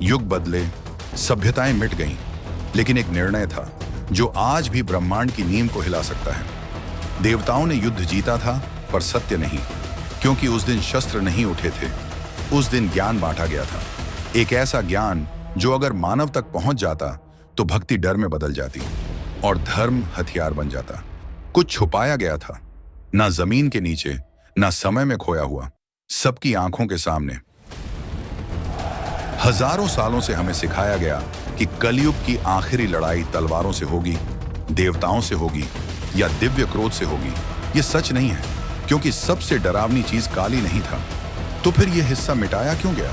युग बदले, सभ्यताएं मिट गईं, लेकिन एक निर्णय था जो आज भी ब्रह्मांड की नींव को हिला सकता है। देवताओं ने युद्ध जीता था, पर सत्य नहीं, क्योंकि उस दिन शस्त्र नहीं उठे थे। उस दिन ज्ञान बांटा गया था, एक ऐसा ज्ञान जो अगर मानव तक पहुंच जाता तो भक्ति डर में बदल जाती और धर्म हथियार बन जाता। कुछ छुपाया गया था, ना जमीन के नीचे, ना समय में खोया हुआ, सबकी आंखों के सामने। हजारों सालों से हमें सिखाया गया कि कलयुग की आखिरी लड़ाई तलवारों से होगी, देवताओं से होगी या दिव्य क्रोध से होगी। यह सच नहीं है, क्योंकि सबसे डरावनी चीज काली नहीं था। तो फिर यह हिस्सा मिटाया क्यों गया?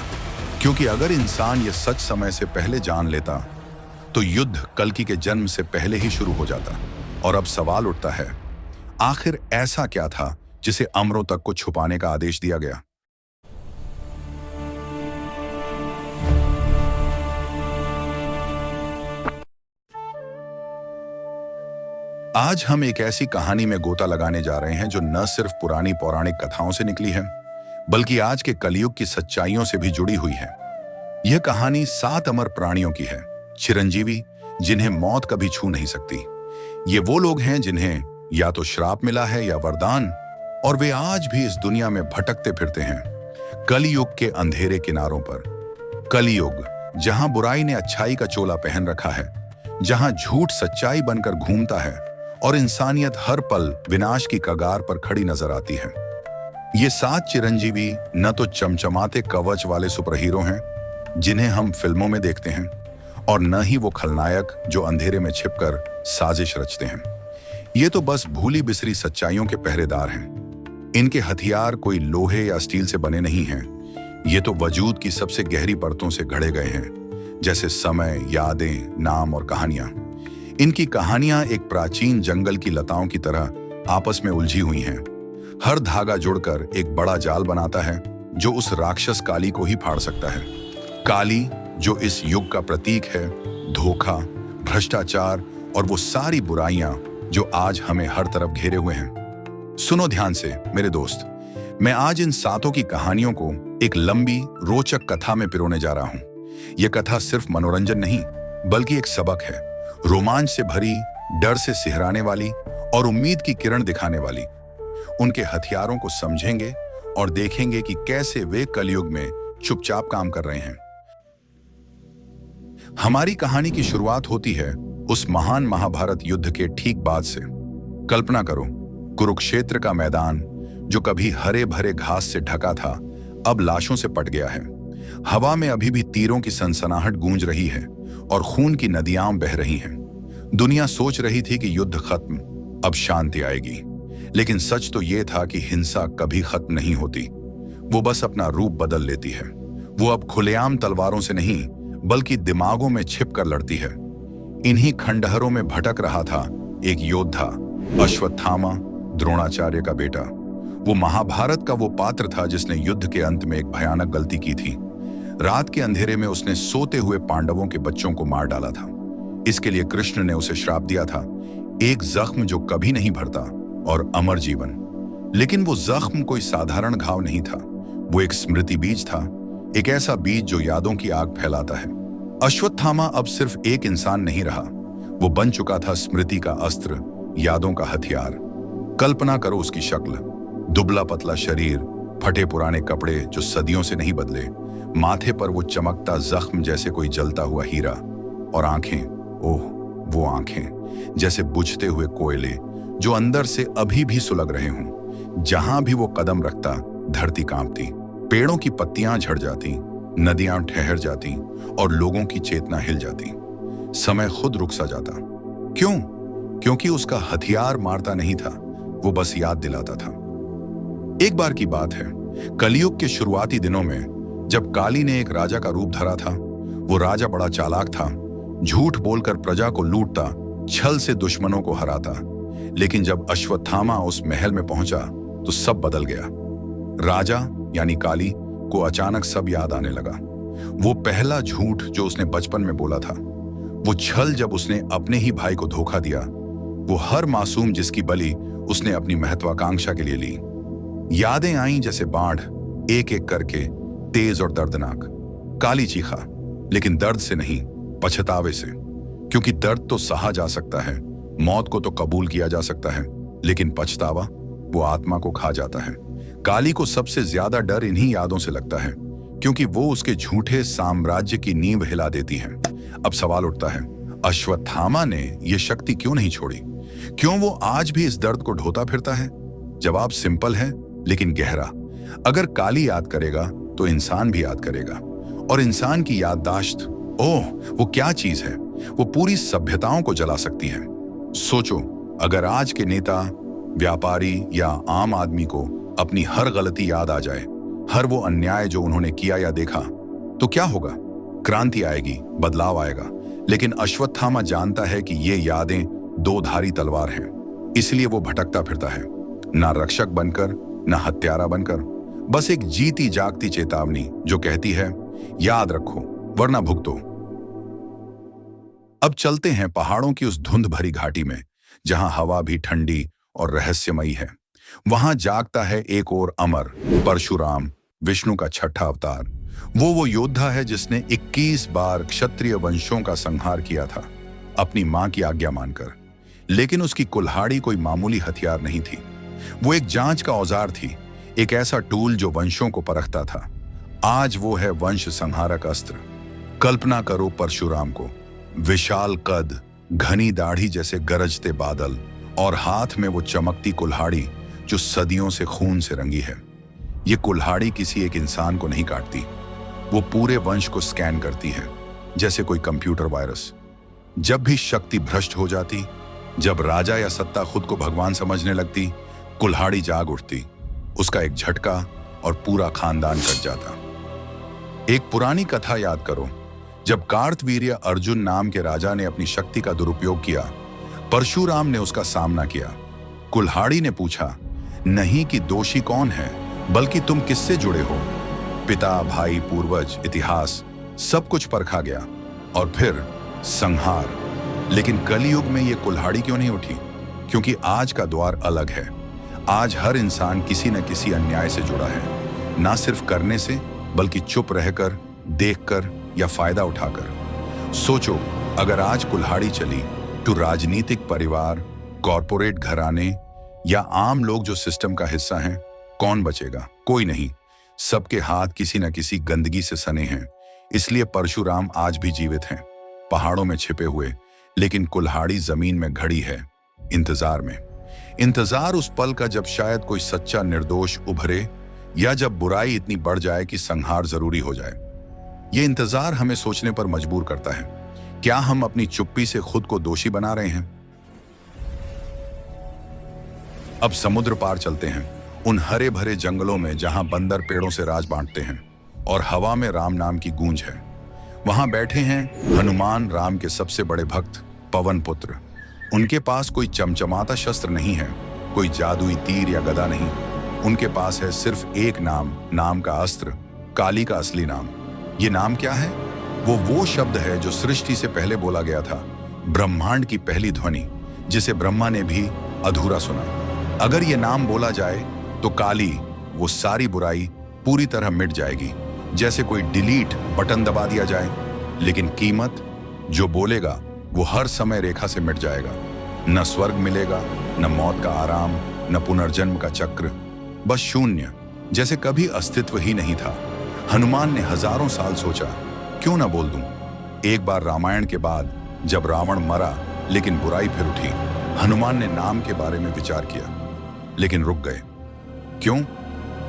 क्योंकि अगर इंसान यह सच समय से पहले जान लेता तो युद्ध कल्कि के जन्म से पहले ही शुरू हो जाता। और अब सवाल उठता है, आखिर ऐसा क्या था जिसे अमरों तक को छुपाने का आदेश दिया गया? आज हम एक ऐसी कहानी में गोता लगाने जा रहे हैं जो न सिर्फ पुरानी पौराणिक कथाओं से निकली है, बल्कि आज के कलयुग की सच्चाइयों से भी जुड़ी हुई है। यह कहानी 7 अमर प्राणियों की है, चिरंजीवी, जिन्हें मौत कभी छू नहीं सकती। ये वो लोग हैं जिन्हें या तो श्राप मिला है या वरदान, और वे आज भी इस दुनिया में भटकते फिरते हैं कलयुग के अंधेरे किनारों पर। कलयुग, जहां बुराई ने अच्छाई का चोला पहन रखा है, जहां झूठ सच्चाई बनकर घूमता है और इंसानियत हर पल विनाश की कगार पर खड़ी नजर आती है। ये 7 चिरंजीवी न तो चमचमाते कवच वाले सुपर हीरो हैं जिन्हें हम फिल्मों में देखते हैं, और न ही वो खलनायक जो अंधेरे में छिपकर साजिश रचते हैं। ये तो बस भूली बिसरी सच्चाइयों के पहरेदार हैं। इनके हथियार कोई लोहे या स्टील से बने नहीं हैं। ये तो वजूद की सबसे गहरी परतों से घड़े गए हैं, जैसे समय, यादें, नाम और कहानियां। इनकी कहानियां एक प्राचीन जंगल की लताओं की तरह आपस में उलझी हुई हैं। हर धागा जुड़कर एक बड़ा जाल बनाता है जो उस राक्षस काली को ही फाड़ सकता है। काली, जो इस युग का प्रतीक है, धोखा, भ्रष्टाचार और वो सारी बुराइयां जो आज हमें हर तरफ घेरे हुए हैं। सुनो ध्यान से मेरे दोस्त, मैं आज इन 7 की कहानियों को एक लंबी, रोचक कथा में पिरोने जा रहा हूं। यह कथा सिर्फ मनोरंजन नहीं, बल्कि एक सबक है, रोमांच से भरी, डर से सिहराने वाली और उम्मीद की किरण दिखाने वाली। उनके हथियारों को समझेंगे और देखेंगे कि कैसे वे कलयुग में चुपचाप काम कर रहे हैं। हमारी कहानी की शुरुआत होती है उस महान महाभारत युद्ध के ठीक बाद से। कल्पना करो, कुरुक्षेत्र का मैदान जो कभी हरे भरे घास से ढका था, अब लाशों से पट गया है। हवा में अभी भी तीरों की सनसनाहट गूंज रही है और खून की नदियां बह रही हैं। दुनिया सोच रही थी कि युद्ध खत्म, अब शांति आएगी, लेकिन सच तो यह था कि हिंसा कभी खत्म नहीं होती। वो बस अपना रूप बदल लेती है। वो अब खुलेआम तलवारों से नहीं, बल्कि दिमागों में छिपकर लड़ती है। इन्हीं खंडहरों में भटक रहा था एक योद्धा, अश्वत्थामा, द्रोणाचार्य का बेटा। वो महाभारत का वो पात्र था जिसने युद्ध के अंत में एक भयानक गलती की थी। रात के अंधेरे में उसने सोते हुए पांडवों के बच्चों को मार डाला था। इसके लिए कृष्ण ने उसे श्राप दिया था, एक जख्म जो कभी नहीं भरता और अमर जीवन। लेकिन वो जख्म कोई साधारण घाव नहीं था, वो एक स्मृति बीज था, एक ऐसा बीज जो यादों की आग फैलाता है। अश्वत्थामा अब सिर्फ एक इंसान नहीं रहा, वो बन चुका था स्मृति का अस्त्र, यादों का हथियार। कल्पना करो उसकी शक्ल, दुबला पतला शरीर, फटे पुराने कपड़े जो सदियों से नहीं बदले, माथे पर वो चमकता जख्म जैसे कोई जलता हुआ हीरा, और आंखें, ओह वो आंखें जैसे बुझते हुए कोयले जो अंदर से अभी भी सुलग रहे हों। जहां भी वो कदम रखता, धरती कांपती, पेड़ों की पत्तियां झड़ जाती, नदियां ठहर जाती और लोगों की चेतना हिल जाती। समय खुद रुक सा जाता। क्यों? क्योंकि उसका हथियार मारता नहीं था, वो बस याद दिलाता था। एक बार की बात है, कलयुग के शुरुआती दिनों में जब काली ने एक राजा का रूप धरा था। वो राजा बड़ा चालाक था, झूठ बोलकर प्रजा को लूटता, छल से दुश्मनों को हराता। लेकिन जब अश्वत्थामा उस महल में पहुंचा तो सब बदल गया। राजा यानी काली को अचानक सब याद आने लगा। वो पहला झूठ जो उसने बचपन में बोला था, वो छल जब उसने अपने ही भाई को धोखा दिया, वो हर मासूम जिसकी बलि उसने अपनी महत्वाकांक्षा के लिए ली। यादें आईं जैसे बाढ़, एक एक करके, तेज और दर्दनाक। काली चीखा, लेकिन दर्द से नहीं, पछतावे से। क्योंकि दर्द तो सहा जा सकता है, मौत को तो कबूल किया जा सकता है, लेकिन पछतावा वो आत्मा को खा जाता है। काली को सबसे ज्यादा डर इन्हीं यादों से लगता है, क्योंकि वो उसके झूठे साम्राज्य की नींव हिला देती हैं। अब सवाल उठता है, अश्वत्थामा ने यह शक्ति क्यों नहीं छोड़ी? क्यों वो आज भी इस दर्द को ढोता फिरता है? जवाब सिंपल है लेकिन गहरा। अगर काली याद करेगा तो इंसान भी याद करेगा, और इंसान की याददाश्त, ओह वो क्या चीज है, वो पूरी सभ्यताओं को जला सकती है। सोचो, अगर आज के नेता, व्यापारी या आम आदमी को अपनी हर गलती याद आ जाए, हर वो अन्याय जो उन्होंने किया या देखा, तो क्या होगा? क्रांति आएगी, बदलाव आएगा। लेकिन अश्वत्थामा जानता है कि ये यादें दो धारी तलवार हैं, इसलिए वो भटकता फिरता है, ना रक्षक बनकर ना हत्यारा बनकर, बस एक जीती जागती चेतावनी जो कहती है, याद रखो वरना भुगतो। अब चलते हैं पहाड़ों की उस धुंध भरी घाटी में, जहां हवा भी ठंडी और रहस्यमयी है। वहां जागता है एक और अमर, परशुराम, विष्णु का छठा अवतार। वो योद्धा है जिसने 21 बार क्षत्रिय वंशों का संहार किया था, अपनी मां की आज्ञा मानकर। लेकिन उसकी कुल्हाड़ी कोई मामूली हथियार नहीं थी, वो एक जांच का औजार थी, एक ऐसा टूल जो वंशों को परखता था। आज वो है वंश संहारक अस्त्र। कल्पना करो परशुराम को, विशाल कद, घनी दाढ़ी जैसे गरजते बादल, और हाथ में वो चमकती कुल्हाड़ी जो सदियों से खून से रंगी है। ये कुल्हाड़ी किसी एक इंसान को नहीं काटती, वो पूरे वंश को स्कैन करती है, जैसे कोई कंप्यूटर वायरस। जब भी शक्ति भ्रष्ट हो जाती, जब राजा या सत्ता खुद को भगवान समझने लगती, कुल्हाड़ी जाग उठती, उसका एक झटका और पूरा खानदान कट जाता। एक पुरानी कथा याद करो, जब कार्तवीर्य अर्जुन नाम के राजा ने अपनी शक्ति का दुरुपयोग किया, परशुराम ने उसका सामना किया। कुल्हाड़ी ने पूछा, नहीं कि दोषी कौन है, बल्कि तुम किससे जुड़े हो। पिता, भाई, पूर्वज, इतिहास, सब कुछ परखा गया, और फिर संहार। लेकिन कलयुग में ये कुल्हाड़ी क्यों नहीं उठी? क्योंकि आज का द्वार अलग है। आज हर इंसान किसी न किसी अन्याय से जुड़ा है, ना सिर्फ करने से, बल्कि चुप रहकर, देखकर या फायदा उठाकर। सोचो, अगर आज कुल्हाड़ी चली तो राजनीतिक परिवार, कॉरपोरेट घराने या आम लोग जो सिस्टम का हिस्सा हैं, कौन बचेगा? कोई नहीं। सबके हाथ किसी न किसी गंदगी से सने हैं। इसलिए परशुराम आज भी जीवित हैं, पहाड़ों में छिपे हुए, लेकिन कुल्हाड़ी जमीन में घड़ी है, इंतजार में। इंतजार उस पल का जब शायद कोई सच्चा निर्दोष उभरे, या जब बुराई इतनी बढ़ जाए कि संहार जरूरी हो जाए। ये इंतजार हमें सोचने पर मजबूर करता है, क्या हम अपनी चुप्पी से खुद को दोषी बना रहे हैं? अब समुद्र पार चलते हैं, उन हरे भरे जंगलों में जहां बंदर पेड़ों से राज बांटते हैं और हवा में राम नाम की गूंज है। वहां बैठे हैं हनुमान, राम के सबसे बड़े भक्त, पवन पुत्र। उनके पास कोई चमचमाता शस्त्र नहीं है, कोई जादुई तीर या गदा नहीं। उनके पास है सिर्फ एक नाम, नाम का अस्त्र, काली का असली नाम। ये नाम क्या है? वो शब्द है जो सृष्टि से पहले बोला गया था, ब्रह्मांड की पहली ध्वनि, जिसे ब्रह्मा ने भी अधूरा सुना। अगर ये नाम बोला जाए तो काली, वो सारी बुराई पूरी तरह मिट जाएगी, जैसे कोई डिलीट बटन दबा दिया जाए। लेकिन कीमत, जो बोलेगा वो हर समय रेखा से मिट जाएगा। न स्वर्ग मिलेगा, न मौत का आराम, न पुनर्जन्म का चक्र, बस शून्य, जैसे कभी अस्तित्व ही नहीं था। हनुमान ने हजारों साल सोचा, क्यों ना बोल दूं। एक बार रामायण के बाद जब रावण मरा लेकिन बुराई फिर उठी, हनुमान ने नाम के बारे में विचार किया, लेकिन रुक गए। क्यों?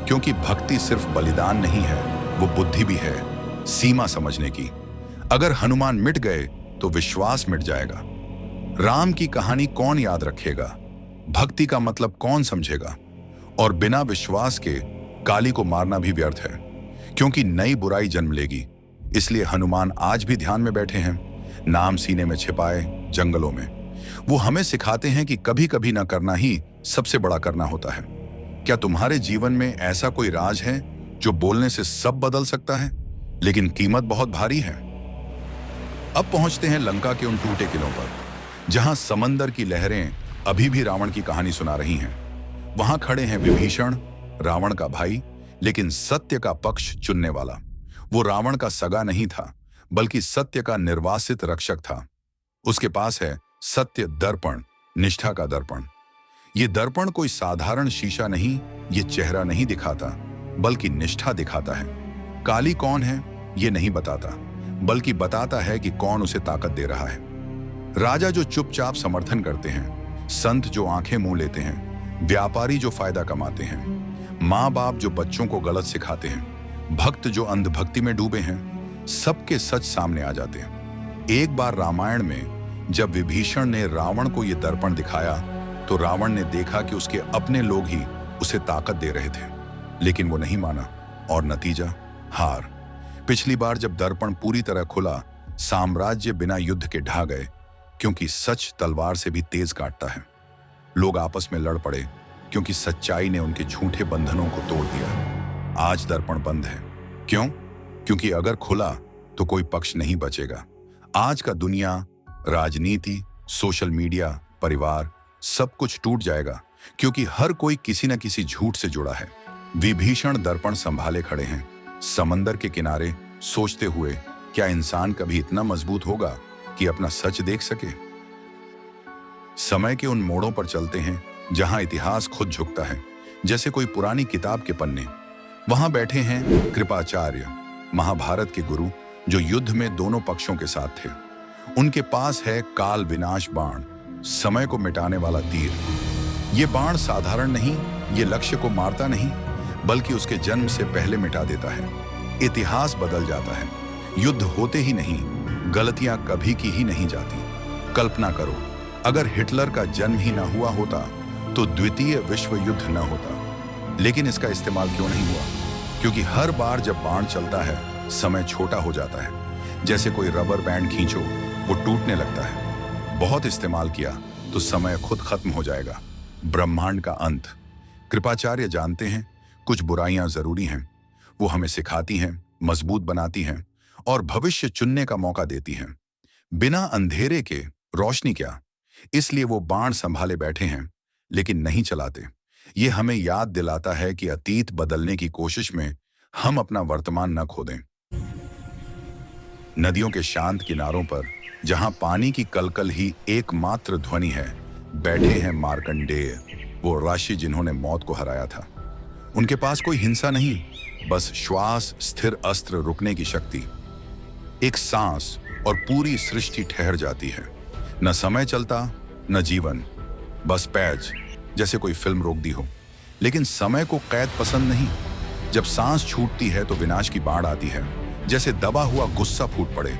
क्योंकि भक्ति सिर्फ बलिदान नहीं है, वो बुद्धि भी है, सीमा समझने की। अगर हनुमान मिट गए तो विश्वास मिट जाएगा। राम की कहानी कौन याद रखेगा? भक्ति का मतलब कौन समझेगा? और बिना विश्वास के काली को मारना भी व्यर्थ है, क्योंकि नई बुराई जन्म लेगी। इसलिए हनुमान आज भी ध्यान में बैठे हैं, नाम सीने में छिपाए, जंगलों में। वो हमें सिखाते हैं कि कभी कभी ना करना ही सबसे बड़ा करना होता है। क्या तुम्हारे जीवन में ऐसा कोई राज है जो बोलने से सब बदल सकता है, लेकिन कीमत बहुत भारी है? अब पहुंचते हैं लंका के उन टूटे किलों पर, जहां समंदर की लहरें अभी भी रावण की कहानी सुना रही हैं। वहां खड़े हैं विभीषण, रावण का भाई, लेकिन सत्य का पक्ष चुनने वाला। वो रावण का सगा नहीं था, बल्कि सत्य का निर्वासित रक्षक था। उसके पास है सत्य दर्पण, निष्ठा का दर्पण। ये दर्पण कोई साधारण शीशा नहीं, ये चेहरा नहीं दिखाता, बल्कि निष्ठा दिखाता है। काली कौन है ये नहीं बताता, बल्कि बताता है कि कौन उसे ताकत दे रहा है। राजा जो चुपचाप समर्थन करते हैं, संत जो आंखें मुंह लेते हैं, व्यापारी जो फायदा कमाते हैं, माँ बाप जो बच्चों को गलत सिखाते हैं, भक्त जो अंधभक्ति में डूबे हैं, सबके सच सामने आ जाते हैं। एक बार रामायण में जब विभीषण ने रावण को यह दर्पण दिखाया तो रावण ने देखा कि उसके अपने लोग ही उसे ताकत दे रहे थे, लेकिन वो नहीं माना और नतीजा हार। पिछली बार जब दर्पण पूरी तरह खुला, साम्राज्य बिना युद्ध के ढह गए, क्योंकि सच तलवार से भी तेज काटता है। लोग आपस में लड़ पड़े क्योंकि सच्चाई ने उनके झूठे बंधनों को तोड़ दिया। आज दर्पण बंद है। क्यों? क्योंकि अगर खुला तो कोई पक्ष नहीं बचेगा। आज का दुनिया, राजनीति, सोशल मीडिया, परिवार, सब कुछ टूट जाएगा, क्योंकि हर कोई किसी न किसी झूठ से जुड़ा है। विभीषण दर्पण संभाले खड़े हैं, समंदर के किनारे, सोचते हुए, क्या इंसान कभी इतना मजबूत होगा कि अपना सच देख सके? समय के उन मोड़ों पर चलते हैं जहां इतिहास खुद झुकता है, जैसे कोई पुरानी किताब के पन्ने। वहां बैठे हैं कृपाचार्य, महाभारत के गुरु, जो युद्ध में दोनों पक्षों के साथ थे। उनके पास है काल विनाश बाण, समय को मिटाने वाला तीर। ये बाण साधारण नहीं, ये लक्ष्य को मारता नहीं, बल्कि उसके जन्म से पहले मिटा देता है। इतिहास बदल जाता है। युद्ध होते ही नहीं, गलतियां कभी की ही नहीं जाती। कल्पना करो, अगर हिटलर का जन्म ही ना हुआ होता तो द्वितीय विश्व युद्ध न होता। लेकिन इसका इस्तेमाल क्यों नहीं हुआ? क्योंकि हर बार जब बाण चलता है, समय छोटा हो जाता है। जैसे कोई रबर बैंड खींचो, वो टूटने लगता है। बहुत इस्तेमाल किया तो समय खुद खत्म हो जाएगा। ब्रह्मांड का अंत। कृपाचार्य जानते हैं कुछ बुराइयां जरूरी हैं। वो हमें सिखाती हैं, मजबूत बनाती हैं और भविष्य चुनने का मौका देती हैं। बिना अंधेरे के रोशनी क्या? इसलिए वो बाण संभाले बैठे हैं, लेकिन नहीं चलाते। ये हमें याद दिलाता है कि अतीत बदलने की कोशिश में हम अपना वर्तमान न खो दें। नदियों के शांत किनारों पर, जहां पानी की कलकल ही एकमात्र ध्वनि है, बैठे हैं मार्कंडेय, वो ऋषि जिन्होंने मौत को हराया था। उनके पास कोई हिंसा नहीं, बस श्वास, स्थिर अस्त्र, रुकने की शक्ति। एक सांस और पूरी सृष्टि ठहर जाती है। न समय चलता, न जीवन, बस पैच, जैसे कोई फिल्म रोक दी हो। लेकिन समय को कैद पसंद नहीं। जब सांस छूटती है तो विनाश की बाढ़ आती है, जैसे दबा हुआ गुस्सा फूट पड़े।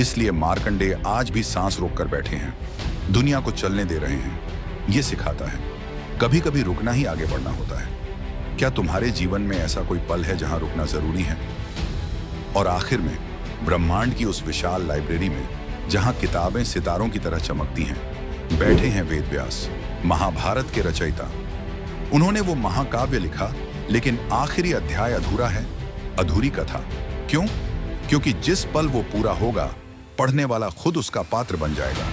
इसलिए मार्कंडेय आज भी सांस रोक कर बैठे हैं, दुनिया को चलने दे रहे हैं। ये सिखाता है कभी कभी रुकना ही आगे बढ़ना होता है। क्या तुम्हारे जीवन में ऐसा कोई पल है जहां रुकना जरूरी है? और आखिर में, ब्रह्मांड की उस विशाल लाइब्रेरी में, जहां किताबें सितारों की तरह चमकती हैं, बैठे हैं वेदव्यास, महाभारत के रचयिता। उन्होंने वो महाकाव्य लिखा, लेकिन आखिरी अध्याय अधूरा है, अधूरी कथा। क्यों? क्योंकि जिस पल वो पूरा होगा, पढ़ने वाला खुद उसका पात्र बन जाएगा,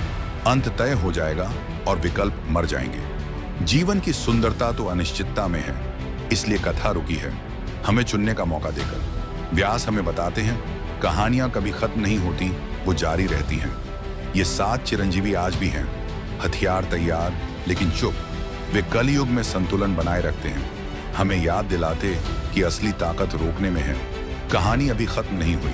अंत तय हो जाएगा और विकल्प मर जाएंगे। जीवन की सुंदरता तो अनिश्चितता में है, इसलिए कथा रुकी है, हमें चुनने का मौका देकर। व्यास हमें बताते हैं, कहानियां कभी खत्म नहीं होती, वो जारी रहती हैं। ये 7 चिरंजीवी आज भी हैं, हथियार तैयार, लेकिन चुप। वे कलयुग में संतुलन बनाए रखते हैं, हमें याद दिलाते कि असली ताकत रोकने में है। कहानी अभी खत्म नहीं हुई,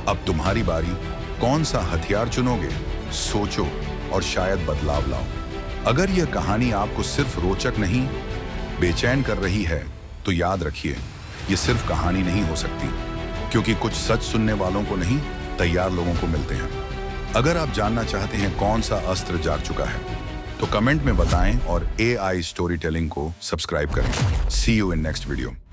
अब तुम्हारी बारी। कौन सा हथियार चुनोगे? सोचो और शायद बदलाव लाओ। अगर यह कहानी आपको सिर्फ रोचक नहीं, बेचैन कर रही है, तो याद रखिए, ये सिर्फ कहानी नहीं हो सकती, क्योंकि कुछ सच सुनने वालों को नहीं, तैयार लोगों को मिलते हैं। अगर आप जानना चाहते हैं कौन सा अस्त्र जाग चुका है, तो कमेंट में बताएं और AI स्टोरी टेलिंग को सब्सक्राइब करें। See you in next video.